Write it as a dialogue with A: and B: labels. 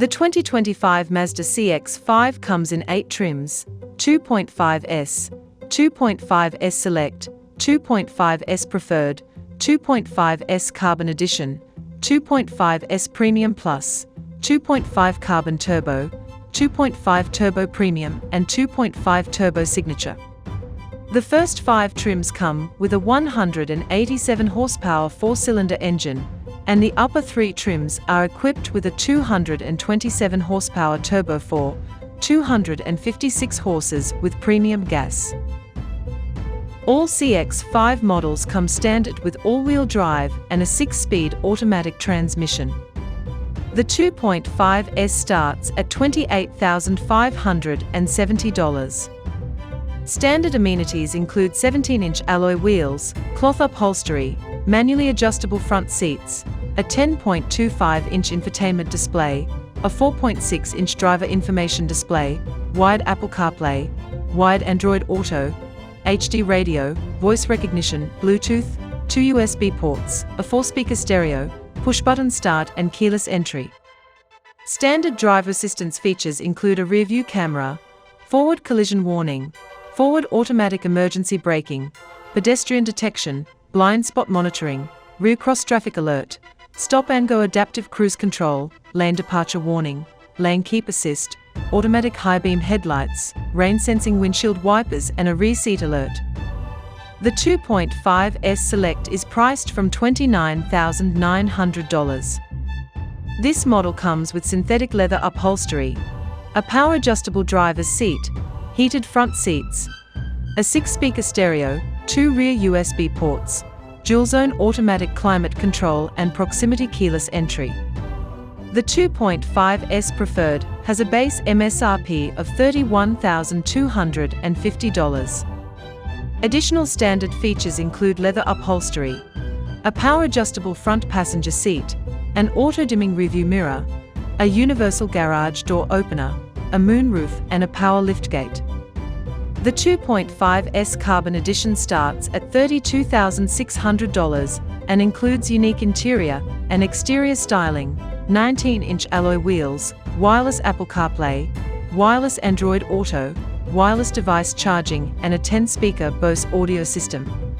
A: The 2025 Mazda CX-5 comes in 8 trims: 2.5S, 2.5S Select, 2.5S Preferred, 2.5S Carbon Edition, 2.5S Premium Plus, 2.5 Carbon Turbo, 2.5 Turbo Premium, and 2.5 Turbo Signature. The first 5 trims come with a 187 horsepower 4-cylinder engine, and the upper 3 trims are equipped with a 227 horsepower Turbo 4, 256 horses with premium gas. All CX-5 models come standard with all-wheel drive and a 6-speed automatic transmission. The 2.5S starts at $28,570. Standard amenities include 17-inch alloy wheels, cloth upholstery, manually adjustable front seats, a 10.25-inch infotainment display, a 4.6-inch driver information display, wide Apple CarPlay, wide Android Auto, HD radio, voice recognition, Bluetooth, 2 USB ports, a 4-speaker stereo, push-button start and keyless entry. Standard driver assistance features include a rearview camera, forward collision warning, forward automatic emergency braking, pedestrian detection, blind spot monitoring, rear cross traffic alert, stop and go adaptive cruise control, lane departure warning, lane keep assist, automatic high beam headlights, rain sensing windshield wipers, and a rear seat alert. The 2.5S Select is priced from $29,900. This model comes with synthetic leather upholstery, a power adjustable driver's seat, heated front seats, a 6-speaker stereo, 2 rear USB ports, dual-zone automatic climate control, and proximity keyless entry. The 2.5S Preferred has a base MSRP of $31,250. Additional standard features include leather upholstery, a power-adjustable front passenger seat, an auto-dimming rearview mirror, a universal garage door opener, a moonroof, and a power liftgate. The 2.5S Carbon Edition starts at $32,600 and includes unique interior and exterior styling, 19-inch alloy wheels, wireless Apple CarPlay, wireless Android Auto, wireless device charging, and a 10-speaker Bose audio system.